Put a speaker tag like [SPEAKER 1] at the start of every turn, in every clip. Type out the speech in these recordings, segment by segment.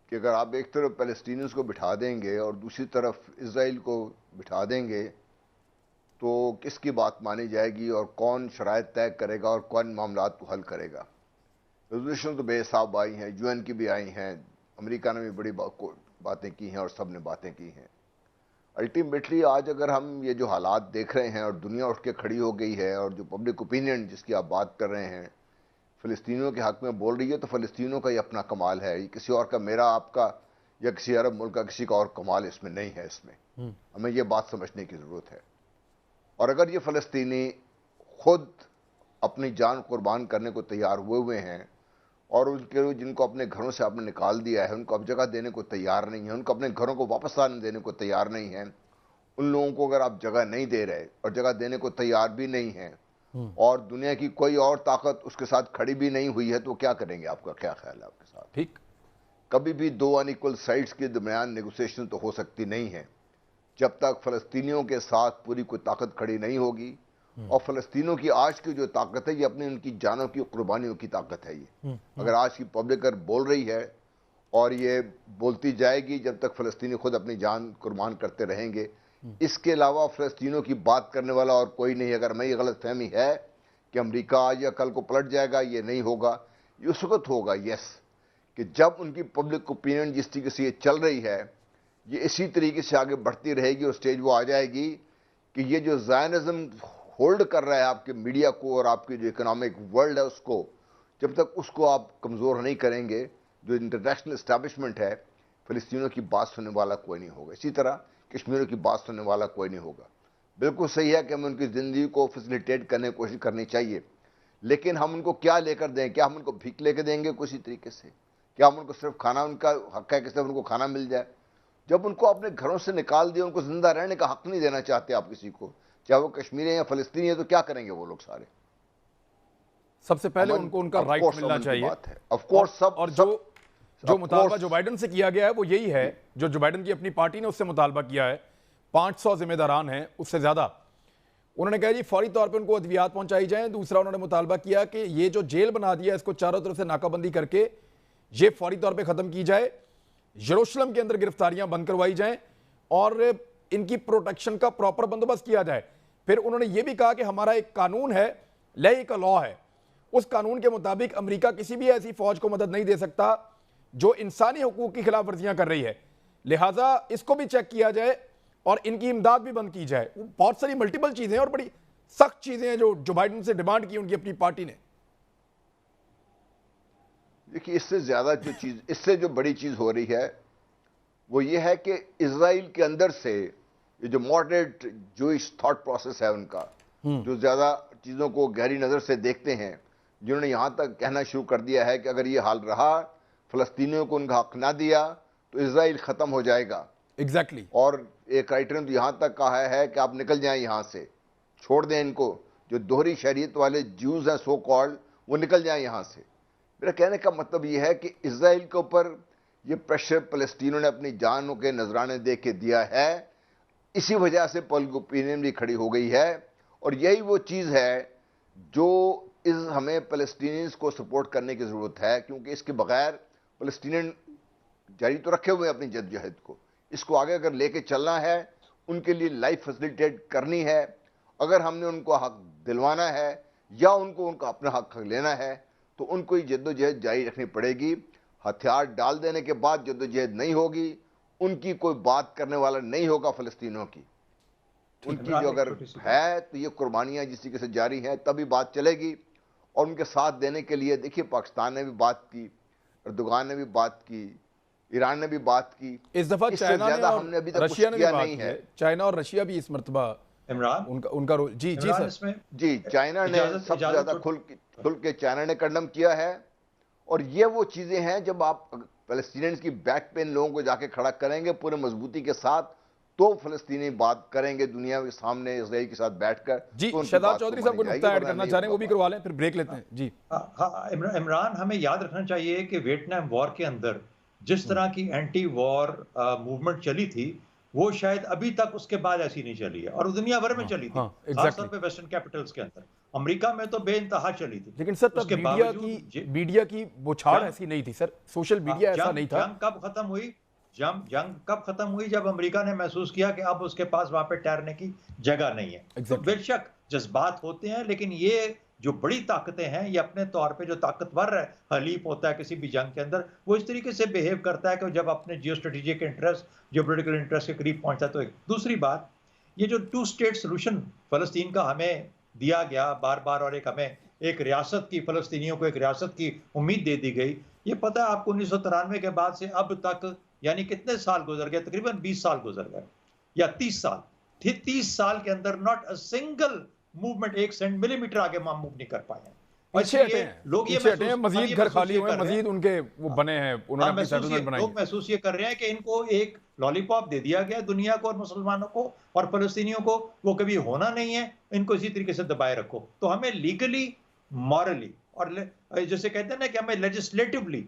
[SPEAKER 1] کہ اگر آپ ایک طرف فلسطینیز کو بٹھا دیں گے اور دوسری طرف اسرائیل کو بٹھا دیں گے تو کس کی بات مانی جائے گی اور کون شرائط طے کرے گا اور کون معاملات کو حل کرے گا؟ ریزولوشن تو بے حساب آئی ہیں، یو این کی بھی آئی ہیں، امریکہ نے بھی بڑی باتیں کی ہیں اور سب نے باتیں کی ہیں۔ الٹیمیٹلی آج اگر ہم یہ جو حالات دیکھ رہے ہیں اور دنیا اٹھ کے کھڑی ہو گئی ہے اور جو پبلک اوپینین جس کی آپ بات کر رہے ہیں فلسطینیوں کے حق میں بول رہی ہے، تو فلسطینیوں کا یہ اپنا کمال ہے، یہ کسی اور کا، میرا، آپ کا یا کسی عرب ملک کا کسی کا اور کمال اس میں نہیں ہے۔ اس میں ہمیں یہ بات سمجھنے کی ضرورت ہے۔ اور اگر یہ فلسطینی خود اپنی جان قربان کرنے کو تیار ہوئے ہیں اور ان کے جن کو اپنے گھروں سے آپ نے نکال دیا ہے، ان کو اب جگہ دینے کو تیار نہیں ہے، ان کو اپنے گھروں کو واپس آنے دینے کو تیار نہیں ہے، ان لوگوں کو اگر آپ جگہ نہیں دے رہے اور جگہ دینے کو تیار بھی نہیں ہیں اور دنیا کی کوئی اور طاقت اس کے ساتھ کھڑی بھی نہیں ہوئی ہے، تو کیا کریں گے؟ آپ کا کیا خیال ہے آپ کے ساتھ؟
[SPEAKER 2] ٹھیک،
[SPEAKER 1] کبھی بھی دو انیکول سائڈز کے درمیان نیگوسیشن تو ہو سکتی نہیں ہے جب تک فلسطینیوں کے ساتھ پوری کوئی طاقت کھڑی نہیں ہوگی۔ اور فلسطینیوں کی آج کی جو طاقت ہے یہ اپنی ان کی جانوں کی قربانیوں کی طاقت ہے۔ یہ اگر آج کی پبلک اگر بول رہی ہے اور یہ بولتی جائے گی جب تک فلسطینی خود اپنی جان قربان کرتے رہیں گے، اس کے علاوہ فلسطینیوں کی بات کرنے والا اور کوئی نہیں۔ اگر میں یہ غلط فہمی ہے کہ امریکہ آج یا کل کو پلٹ جائے گا، یہ نہیں ہوگا، یہ اس وقت ہوگا کہ جب ان کی پبلک اوپینین جس طریقے سے یہ چل رہی ہے یہ اسی طریقے سے آگے بڑھتی رہے گی اور سٹیج وہ آ جائے گی کہ یہ جو زائنزم ہولڈ کر رہا ہے آپ کے میڈیا کو اور آپ کی جو اکنامک ورلڈ ہے اس کو، جب تک اس کو آپ کمزور نہیں کریں گے، جو انٹرنیشنل اسٹیبلشمنٹ ہے، فلسطینیوں کی بات سننے والا کوئی نہیں ہوگا۔ اسی طرح کشمیریوں کی بات سننے والا کوئی نہیں ہوگا۔ بالکل صحیح ہے کہ ہمیں ان کی زندگی کو فیسیلیٹیٹ کرنے کی کوشش کرنی چاہیے، لیکن ہم ان کو کیا لے کر دیں؟ کیا ہم ان کو بھیک لے کے دیں گے کسی طریقے سے؟ کیا ہم ان کو صرف کھانا، ان کا حق ہے کہ صرف ان کو کھانا مل جائے؟ جب ان کو اپنے گھروں سے نکال دیا، ان کو زندہ رہنے کا حق نہیں دینا چاہتے آپ کسی کو، چاہے وہ کشمیری ہیں یا فلسطینی ہیں، تو کیا کریں گے وہ لوگ سارے؟
[SPEAKER 2] سب سے پہلے ان کو ان کا رائٹ ملنا چاہیے۔ اور جو مطالبہ جو بائیڈن سے کیا گیا ہے وہ یہی ہے، جو بائیڈن کی اپنی پارٹی نے اس سے مطالبہ کیا ہے، 500 ذمہ داران ہیں اس سے زیادہ، انہوں نے کہا جی فوری طور پہ ان کو ادویات پہنچائی جائیں۔ دوسرا انہوں نے مطالبہ کیا کہ یہ جو جیل بنا دیا ہے اس کو چاروں طرف سے ناکہ بندی کر کے یہ فوری طور پہ ختم کی جائے، یروشلم کے اندر گرفتاریاں بند کروائی جائیں اور ان کی پروٹیکشن کا پراپر بندوبست کیا جائے۔ پھر انہوں نے یہ بھی کہا کہ ہمارا ایک قانون ہے، لائق لا ہے، اس قانون کے مطابق امریکہ کسی بھی ایسی فوج کو مدد نہیں دے سکتا جو انسانی حقوق کی خلاف ورزیاں کر رہی ہے، لہٰذا اس کو بھی چیک کیا جائے اور ان کی امداد بھی بند کی جائے۔ بہت ساری ملٹیپل چیزیں اور بڑی سخت چیزیں ہیں جو بائیڈن سے ڈیمانڈ کی ان کی اپنی پارٹی نے۔
[SPEAKER 1] دیکھیے اس سے زیادہ اس سے جو بڑی چیز ہو رہی ہے وہ یہ ہے کہ اسرائیل کے اندر سے یہ جو ماڈریٹ جوئش تھاٹ پروسیس ہے ان کا، جو زیادہ چیزوں کو گہری نظر سے دیکھتے ہیں، جنہوں نے یہاں تک کہنا شروع کر دیا ہے کہ اگر یہ حال رہا، فلسطینیوں کو ان کا حق نہ دیا تو اسرائیل ختم ہو جائے گا۔
[SPEAKER 2] ایگزیکٹلی۔
[SPEAKER 1] اور ایک رائٹر نے تو یہاں تک کہا ہے کہ آپ نکل جائیں یہاں سے، چھوڑ دیں ان کو، جو دوہری شہریت والے جیوز ہیں سو کالڈ، وہ نکل جائیں یہاں سے۔ میرا کہنے کا مطلب یہ ہے کہ اسرائیل کے اوپر یہ پریشر فلسطینیوں نے اپنی جانوں کے نذرانے دے کے دیا ہے، اسی وجہ سے پبلک اوپینین بھی کھڑی ہو گئی ہے، اور یہی وہ چیز ہے جو ہمیں فلسطینیز کو سپورٹ کرنے کی ضرورت ہے، کیونکہ اس کے بغیر فلسطینین جاری تو رکھے ہوئے ہیں اپنی جدوجہد کو، اس کو آگے اگر لے کے چلنا ہے، ان کے لیے لائف فیسیلیٹیٹ کرنی ہے، اگر ہم نے ان کو حق دلوانا ہے یا ان کو اپنا حق لینا ہے تو ان کو یہ جدوجہد جاری رکھنی پڑے گی۔ ہتھیار ڈال دینے کے بعد جدوجہد نہیں ہوگی، ان کی کوئی بات کرنے والا نہیں ہوگا فلسطینیوں کی، ان کی جو اگر ہے تو یہ قربانیاں جس طریقے سے جاری ہیں تبھی بات چلے گی۔ اور ان کے ساتھ دینے کے لیے دیکھیے پاکستان نے بھی بات کی، اردوغان نے بھی بات کی، ایران نے بھی بات کی،
[SPEAKER 2] اس دفعہ
[SPEAKER 1] اس سے زیادہ ہم نے ابھی تک کچھ کیا نہیں ہے۔
[SPEAKER 2] چائنا اور رشیا بھی اس مرتبہ
[SPEAKER 3] عمران
[SPEAKER 2] ان کا رول، جی سر،
[SPEAKER 1] جی چائنا نے سب سے زیادہ کھل کے چائنا نے کنڈم کیا ہے۔ اور یہ وہ چیزیں ہیں جب آپ فلسطینیز کی بیک پہ ان لوگوں کو جا کے کھڑا کریں گے پورے مضبوطی کے ساتھ تو فلسطینی بات کریں گے دنیا کے سامنے اسرائیل کے ساتھ بیٹھ کر۔
[SPEAKER 2] جی شہزاد چودھری صاحب کو نقطہ ایڈ کرنا چاہ رہے ہیں وہ بھی کروا لیں، پھر بریک لیتے ہیں۔ جی
[SPEAKER 3] عمران، ہمیں یاد رکھنا چاہیے کہ ویٹنام وار کے اندر جس طرح کی اینٹی وار موومنٹ چلی تھی وہ شاید ابھی تک اس کے بعد ایسی نہیں چلی ہے، اور دنیا بھر میں چلی تھی، خاص طور پہ ویسٹرن کیپٹلز کے اندر۔ امریکہ میں تو بے انتہا چلی تھی.
[SPEAKER 2] لیکن سر تب میڈیا کی بوچھاڑ ایسی نہیں تھی سر, سوشل میڈیا ایسا نہیں تھا.
[SPEAKER 3] جنگ کب ختم ہوئی؟ جنگ کب ختم ہوئی؟ جب امریکہ نے محسوس کیا کہ اب اس کے پاس وہاں پہ ٹھہرنے کی جگہ نہیں ہے. تو بے شک جذبات ہوتے ہیں, لیکن یہ جو بڑی طاقتیں ہیں, یہ اپنے طور پہ جو طاقتور حلیف ہوتا ہے کسی بھی جنگ کے اندر, وہ اس طریقے سے بیہیو کرتا ہے کہ جب اپنے geostrategic interest, geopolitical interest کے قریب پہنچتا ہے. تو ایک دوسری بات, یہ جو 2 اسٹیٹ سولوشن فلسطین کا ہمیں دیا گیا بار بار, اور ہمیں ایک ریاست کی, فلسطینیوں کو ایک ریاست کی امید دے دی گئی, یہ پتہ ہے آپ کو 1993 کے بعد سے اب تک یعنی کتنے سال گزر گئے؟ تقریباً 20 سال گزر گئے یا 30 سال. 30 سال کے اندر not a single movement, 1 cent millimetre آگے موو نہیں کر پائے ہیں.
[SPEAKER 2] لوگ یہ مزید گھر خالی ہوئے, مزید ان کے وہ بنے ہیں, انہوں نے سیٹلمنٹ بنائی.
[SPEAKER 3] لوگ محسوس یہ کر رہے ہیں کہ ان کو ایک لالی پاپ دے دیا گیا دنیا کو اور مسلمانوں کو اور فلسطینیوں کو, وہ کبھی ہونا نہیں ہے, ان کو اسی طریقے سے دبائے رکھو. تو ہمیں لیگلی, مورلی, اور جیسے کہتے ہیں نا کہ ہمیں لیجسلیٹولی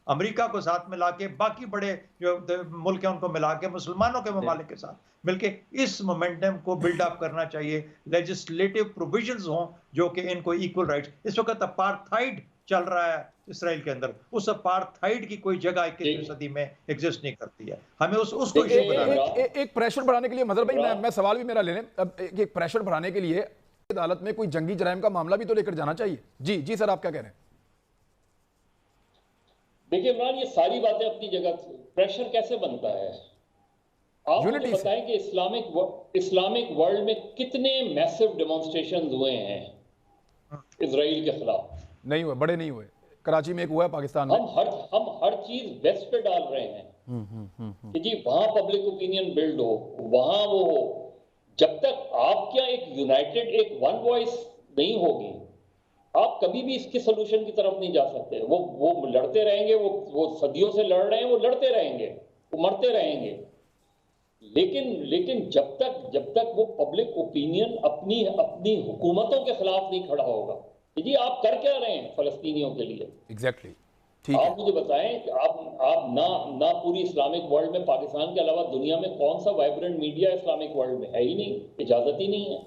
[SPEAKER 3] امریکہ کو ساتھ ملا کے, باقی بڑے جو ملک ہیں ان کو ملا کے, مسلمانوں کے ممالک کے ساتھ مل کے اس مومنٹم کو بلڈ اپ کرنا چاہیے. لیجسلیٹو پروویژنز ہوں جو کہ ان کو ایکول رائٹس. اس وقت اپارتھائڈ چل رہا ہے اسرائیل کے اندر, اس اپارتھائڈ کی کوئی جگہ 21ویں صدی میں ایگزسٹ نہیں کرتی ہے. ہمیں اس کو
[SPEAKER 2] ایک پریشر بڑھانے کے لیے, مظہر بھائی میں سوال بھی میرا لے لیں, اب ایک پریشر بڑھانے کے لیے عدالت میں کوئی جنگی جرائم کا معاملہ بھی تو لے کر جانا چاہیے. جی سر, آپ کیا کہہ رہے ہیں؟
[SPEAKER 4] دیکھیں عمران, یہ ساری باتیں اپنی جگہ, پریشر کیسے بنتا ہے؟ آپ مجھے بتائیں کہ اسلامک ورلڈ میں کتنے میسو ڈیمانسٹریشنز ہوئے ہیں اسرائیل کے خلاف؟
[SPEAKER 2] نہیں ہوئے, بڑے نہیں ہوئے. کراچی میں ایک ہوا ہے, پاکستان میں.
[SPEAKER 4] ہم ہر چیز ویسٹ پہ ڈال رہے ہیں کہ جی وہاں پبلک اوپینین بلڈ ہو, وہاں وہ ہو. جب تک آپ کیا ایک یونائٹڈ, ایک ون وائس نہیں ہوگی, آپ کبھی بھی اس کے سلوشن کی طرف نہیں جا سکتے. وہ لڑتے رہیں گے, وہ صدیوں سے لڑ رہے ہیں, وہ لڑتے رہیں گے, وہ مرتے رہیں گے. لیکن جب تک وہ پبلک اوپینین اپنی حکومتوں کے خلاف نہیں کھڑا ہوگا کہ جی آپ کر کیا رہے ہیں فلسطینیوں کے لیے.
[SPEAKER 2] ایگزیکٹلی.
[SPEAKER 4] آپ مجھے بتائیں کہ آپ نہ پوری اسلامک ورلڈ میں, پاکستان کے علاوہ دنیا میں کون سا وائبرنٹ میڈیا اسلامک ورلڈ میں ہے ہی نہیں, اجازت ہی نہیں ہے.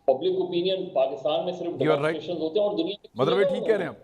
[SPEAKER 4] پبلک اوپینین پاکستان میں صرف ڈیمانسٹریشنز ہوتے ہیں اور دنیا میں.
[SPEAKER 2] مطلب ٹھیک کہہ رہے ہیں آپ.